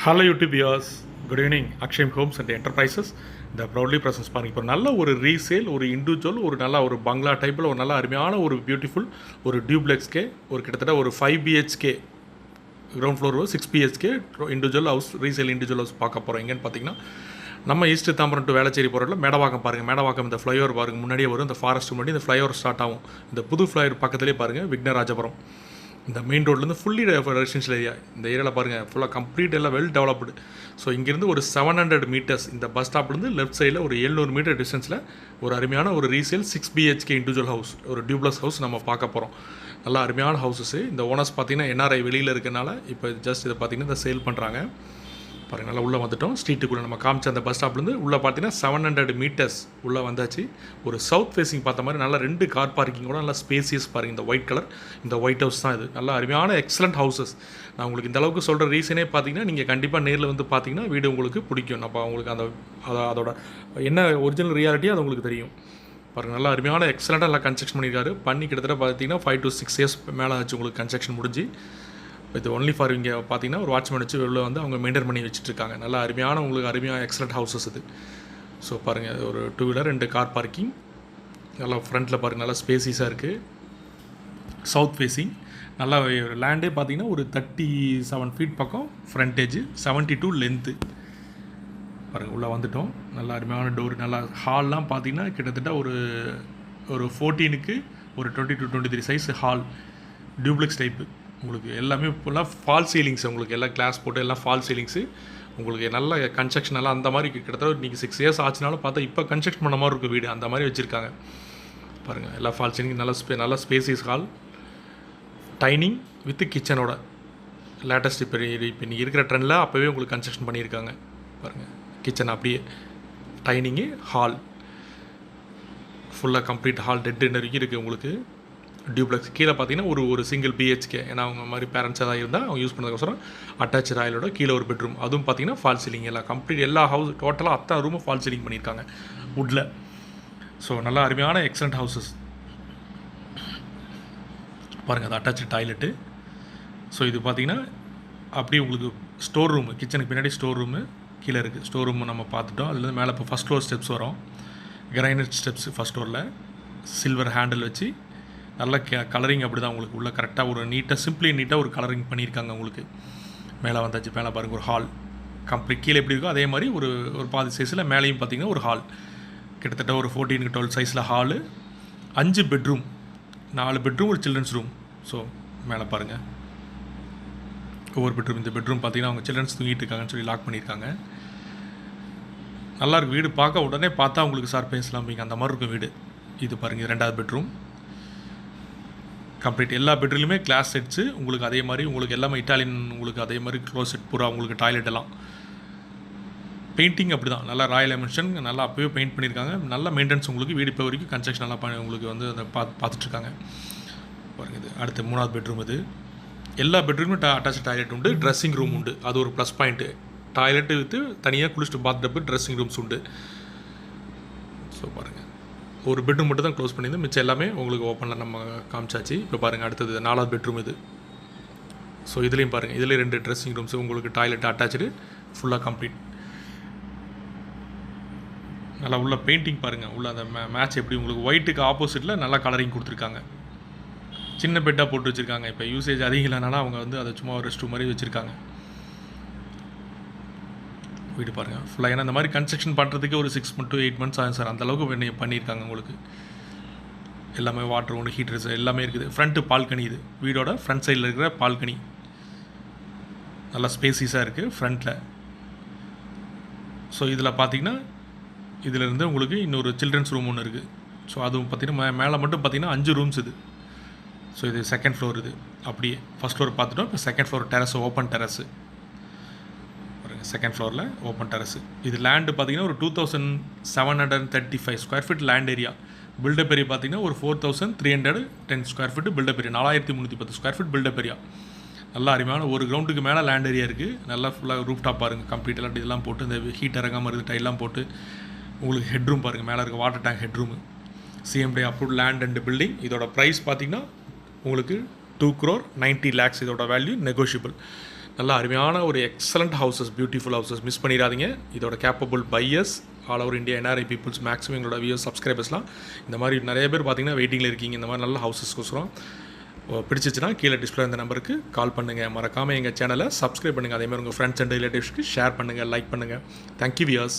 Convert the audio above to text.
Hello YouTube viewers, good evening. Aksham Homes and Enterprises the proudly presents பாருங்க இப்போ நல்ல ஒரு ரீசேல் ஒரு இண்டிவிஜுவல் ஒரு நல்ல ஒரு பங்களா டைப்பில் ஒரு நல்ல அருமையான ஒரு பியூட்டிஃபுல் ஒரு டியூப்ளெக்ஸ்கே ஒரு கிட்டத்தட்ட ஒரு 5 BHK ground floor 6 BHK individual house resale individual house பார்க்க போகிறோம். எங்கன்னு பார்த்தீங்கன்னா நம்ம ஈஸ்ட் தாம்பரம் டு வேளச்சேரி போகிறதுல மேடவாக்கம் பாருங்கள். மேடவாக்கம் இந்த ஃப்ளைஓவர் பாருங்கள், முன்னாடியே வரும். இந்த ஃபாரஸ்ட் முன்னாடி இந்த ஃப்ளைஓவர் ஸ்டார்ட் ஆகும். இந்த புது ஃப்ளைஓவர் பக்கத்துலேயே பாருங்கள் விக்னராஜபுரம். இந்த மெயின் ரோட்லேருந்து ஃபுல்லி ரெசிடென்ஷியல் ஏரியா. இந்த ஏரியாவில் பாருங்கள் ஃபுல்லாக கம்ப்ளீட் எல்லாம் வெல் டெவலப்டு. ஸோ இங்கேருந்து ஒரு 700 மீட்டர்ஸ் இந்த பஸ் ஸ்டாப்லேருந்து லெஃப்ட் சைடில் ஒரு 700 மீட்டர் டிஸ்டன்ஸில் ஒரு அருமையான ஒரு ரீசேல் 6 BHK இண்டிவிஜுவல் ஹவுஸ் ஒரு டியூப்ளக்ஸ் ஹவுஸ் நம்ம பார்க்க போகிறோம். நல்லா அருமையான ஹவுஸஸ்ஸு. இந்த ஓனர்ஸ் பார்த்திங்கன்னா NRI வெளியில் இருக்கனால இப்போ ஜஸ்ட் இதை பார்த்திங்கன்னா இதை சேல் பண்ணுறாங்க. பாருங்கள் நல்லா உள்ளே வந்துவிட்டோம். ஸ்ட்ரீட்டுக்குள்ளே நம்ம காமிச்ச அந்த பஸ் ஸ்டாப்லேருந்து உள்ளே பார்த்தீங்கன்னா 700 மீட்டர்ஸ் உள்ளே வந்தாச்சு. ஒரு சவுத் ஃபேஸிங் பார்த்த மாதிரி நல்லா 2 கார் பார்க்கிங்கோட நல்லா ஸ்பேசியஸ் பாருங்கள். இந்த ஒயிட் கலர் இந்த ஒயிட் ஹவுஸ் தான் இது. நல்லா அருமையான எக்ஸலண்ட் ஹவுசஸ். நான் உங்களுக்கு இந்த அளவுக்கு சொல்கிற ரீசனே பார்த்தீங்கன்னா நீங்கள் கண்டிப்பாக நேரில் வந்து பார்த்தீங்கன்னா வீடு உங்களுக்கு பிடிக்கும். நம்ம உங்களுக்கு அந்த அதோட என்ன ஒரிஜினல் ரியாலிட்டியோ அது உங்களுக்கு தெரியும். பாருங்கள் நல்லா அருமையான எக்ஸலண்ட்டாக நல்லா கன்ஸ்ட்ரக்ஷன் பண்ணியிருக்காரு. பண்ணி கிட்டத்தட்ட பார்த்தீங்கன்னா 5 to 6 years மேலே ஆச்சு உங்களுக்கு கன்ஸ்ட்ரக்ஷன் முடிஞ்சு. இது ஒன்லி ஃபார் இங்கே பார்த்தீங்கன்னா ஒரு வாட்ச்மேன் வச்சு வெளில வந்து அவங்க மெயின்டைன் பண்ணி வச்சுட்ருக்காங்க. நல்லா அருமையான உங்களுக்கு அருமையான எக்ஸலண்ட் ஹவுசஸ் இது. ஸோ பாருங்கள் ஒரு 2 வீலர் 2 கார் பார்க்கிங். நல்லா ஃப்ரண்ட்டில் பாருங்கள் நல்லா ஸ்பேசிஸாக இருக்குது. சவுத் ஃபேஸிங் நல்லா லேண்டே பார்த்தீங்கன்னா ஒரு 37 feet பக்கம் ஃப்ரண்டேஜ், 72 லென்த்து. பாருங்கள் உள்ளே வந்துவிட்டோம். நல்லா அருமையான டோர். நல்லா ஹால்லாம் பார்த்தீங்கன்னா கிட்டத்தட்ட ஒரு 14க்கு ஒரு 20 to 23 size hall duplex type. உங்களுக்கு எல்லாமே ஃபுல்லாக ஃபால் சீலிங்ஸ். உங்களுக்கு எல்லாம் கிளாஸ் போட்டு எல்லாம் ஃபால் சீலிங்ஸு. உங்களுக்கு நல்ல கன்ஸ்ட்ரக்ஷன் எல்லாம் அந்த மாதிரி கிட்டத்தட்ட நீங்கள் 6 years ஆச்சுனாலும் பார்த்தா இப்போ கன்ஸ்ட்ரக்ஷன் பண்ண மாதிரி இருக்குது வீடு. அந்த மாதிரி வச்சுருக்காங்க பாருங்கள். எல்லா ஃபால் சீலிங் நல்ல ஸ்பேசியஸ் ஹால் டைனிங் வித் கிச்சனோட லேட்டஸ்ட் இப்போ நீங்கள் இருக்கிற ட்ரெண்டில் அப்போவே உங்களுக்கு கன்ஸ்ட்ரக்ஷன் பண்ணியிருக்காங்க பாருங்கள். கிச்சன் அப்படியே டைனிங்கு ஹால் ஃபுல்லாக கம்ப்ளீட் ஹால் டெட் வரைக்கும் இருக்குது உங்களுக்கு. டியூப்ளெக்ஸ் கீழே பார்த்தீங்கன்னா ஒரு சிங்கிள் BHK. ஏன்னா அவங்க மாதிரி பேரண்ட்ஸ் ஏதாவது இருந்தால் அவங்க யூஸ் பண்ணதுக்கோசரம் அட்டாச் ராயலோட கீழே ஒரு பெட்ரூம். அதுவும் பார்த்தீங்கன்னா ஃபால் சீலிங் எல்லாம் கம்ப்ளீட் எல்லா ஹவுஸ் டோட்டலாக அத்தனை ரூமும் ஃபால் சீலிங் பண்ணியிருக்காங்க வுட்டில். ஸோ நல்லா அருமையான எக்ஸலண்ட் ஹவுசஸ் பாருங்கள். அது அட்டாச்சு டாய்லெட்டு. ஸோ இது பார்த்தீங்கன்னா அப்படியே உங்களுக்கு ஸ்டோர் ரூமு, கிச்சனுக்கு பின்னாடி ஸ்டோர் ரூமு கீழே இருக்குது. ஸ்டோர் ரூமு நம்ம பார்த்துட்டோம். அதுலேருந்து மேலே இப்போ ஃபஸ்ட் ஃப்ளோர் ஸ்டெப்ஸ் வரும். கிரைனைட் ஸ்டெப்ஸ் ஃபஸ்ட் ஃப்ளோரில் சில்வர் ஹேண்டில் வச்சு நல்ல கலரிங் அப்படி தான் உங்களுக்கு உள்ள கரெக்டாக ஒரு நீட்டாக ஒரு கலரிங் பண்ணியிருக்காங்க உங்களுக்கு. மேலே வந்தாச்சு. மேலே பாருங்கள் ஒரு ஹால் கம்ப்ளீட். கீழே எப்படி இருக்கோ அதே மாதிரி ஒரு பாதி சைஸில் மேலேயும் பார்த்திங்கன்னா ஒரு ஹால் கிட்டத்தட்ட ஒரு 14 to 12 சைஸில் ஹாலு. 5 பெட்ரூம், 4 பெட்ரூம் ஒரு சில்ட்ரன்ஸ் ரூம். ஸோ மேலே பாருங்கள் ஒவ்வொரு பெட்ரூம். இந்த பெட்ரூம் பார்த்திங்கன்னா அவங்க சில்ட்ரன்ஸ் தூங்கிட்டு இருக்காங்கன்னு சொல்லி லாக் பண்ணியிருக்காங்க. நல்லாயிருக்கு வீடு. பார்க்க உடனே பார்த்தா உங்களுக்கு சார் பேசலாம் அந்த மாதிரி இருக்கும் வீடு. இது பாருங்கள் 2வது பெட்ரூம் கம்ப்ளீட். எல்லா பெட்ரூம்லையுமே கிளாஸ் செட்ஸு உங்களுக்கு. அதே மாதிரி உங்களுக்கு எல்லாமே இட்டாலியன் உங்களுக்கு. அதே மாதிரி க்ளோசெட் பூரா உங்களுக்கு. டாய்லெட் எல்லாம் பெயிண்டிங் அப்படி தான் நல்லா ராயல் எமிஷன் நல்லா அப்போவே பெயிண்ட் பண்ணியிருக்காங்க. நல்ல மெயின்டெனன்ஸ் உங்களுக்கு. வீடு இப்போ வரைக்கும் கன்ஸ்ட்ரக்ஷன் நல்லா உங்களுக்கு வந்து அதை பார்த்துட்ருக்காங்க பாருங்கள். இது அடுத்து 3வது பெட்ரூம். இது எல்லா பெட்ரூமும் அட்டாச் டாய்லெட் உண்டு, ட்ரெஸ்ஸிங் ரூம் உண்டு. அது ஒரு ப்ளஸ் பாயிண்ட்டு. டாய்லெட்டு வித்து தனியாக குளிச்சுட்டு பாத் டப்பு ட்ரெஸ்ஸிங் ரூம்ஸ் உண்டு. ஸோ பாருங்கள் ஒரு பெட்ரூம் மட்டும் தான் க்ளோஸ் பண்ணியிருந்து மிச்சம் எல்லாமே உங்களுக்கு ஓப்பனில் நம்ம காமிச்சாச்சு. இப்போ பாருங்கள் அடுத்தது 4வது பெட்ரூம் இது. ஸோ இதுலேயும் பாருங்கள் இதுலேயும் 2 ட்ரெஸ்ஸிங் ரூம்ஸ் உங்களுக்கு. டாய்லெட் அட்டாச்சு ஃபுல்லாக கம்ப்ளீட். நல்லா உள்ள பெயிண்டிங் பாருங்கள். உள்ள அந்த மேட்ச் எப்படி உங்களுக்கு ஒயிட்டுக்கு ஆப்போசிட்டில் நல்லா கலரிங் கொடுத்துருக்காங்க. சின்ன பெட்டாக போட்டு வச்சுருக்காங்க. இப்போ யூசேஜ் அதிகம் இல்லைனாலும் அவங்க வந்து அதை சும்மா ஒரு ரெஸ்ட் ரூம் மாதிரி வச்சுருக்காங்க. வீடு பாருங்கள் ஃபுல்லாக. ஏன்னா இந்த மாதிரி கன்ஸ்ட்ரக்ஷன் பண்ணுறதுக்கு ஒரு 6 to 8 months ஆகும் சார். அந்தளவுக்கு பண்ணியிருக்காங்க உங்களுக்கு. எல்லாமே வாட்டர் ஒன்று ஹீட்டர்ஸ் எல்லாமே இருக்குது. Front balcony. இது வீடோட ஃப்ரண்ட் சைடில் இருக்கிற பால்கனி. நல்லா ஸ்பேசிஸாக இருக்குது ஃப்ரண்ட்டில். ஸோ இதில் பார்த்தீங்கன்னா இதிலேருந்து உங்களுக்கு இன்னொரு சில்ட்ரன்ஸ் ரூம் ஒன்று இருக்குது. ஸோ அதுவும் பார்த்திங்கன்னா மேலே மட்டும் பார்த்திங்கன்னா 5 ரூம்ஸ் இது. ஸோ இது 2nd floor. இது அப்படியே ஃபஸ்ட் ஃப்ளோர் பார்த்துட்டோம். இப்போ 2nd floor terrace, open terrace. 2nd floorல ஓப்பன் டெரஸு. இது லேண்டு பார்த்திங்கன்னா ஒரு 2735 square feet land area. Built up area பார்த்திங்கன்னா ஒரு 4310 square feet built up area. 4310 square feet built up area. நல்லா அருமையான ஒரு கிரவுண்டுக்கு மேலே லேண்ட் ஏரியா இருக்குது. நல்லா ஃபுல்லாக ரூஃப் டாப் பாருங்கள். கம்ப்ளீட் எல்லாம் இதெல்லாம் போட்டு இந்த ஹீட் இறங்காமல் இருக்குது டைலாம் போட்டு உங்களுக்கு. ஹெட்ரூம் பாருங்கள். மேலே இருக்க water tank headroom. CMD approved land and building. இதோட ப்ரைஸ் பார்த்திங்கன்னா உங்களுக்கு 2,90,00,000 இதோட வேல்யூ. நெகோஷியபிள். நல்லா அருமையான ஒரு excellent houses, beautiful houses, miss பண்ணிடாதீங்க. இதோட capable buyers all over India, NRI peoples, maximum எங்களோட வியூஸ் சப்ஸ்கிரைபர்ஸ்லாம் இந்த மாதிரி நிறைய பேர் பார்த்தீங்கன்னா வெயிட்டிங்கில் இருக்கீங்க. இந்த மாதிரி நல்ல ஹவுசஸ்க்கோசரம் பிடிச்சிச்சுன்னா கீழே டிஸ்பிளே இந்த நம்பருக்கு கால் பண்ணுங்கள். மறக்காமல் எங்கள் சேனலை சப்ஸ்கிரைப் பண்ணுங்கள். அதேமாதிரி உங்கள் ஃப்ரெண்ட்ஸ் அண்ட் ரிலேட்டிவ்ஸ்க்கு ஷேர் பண்ணுங்கள், லைக் பண்ணுங்கள். Thank you wears.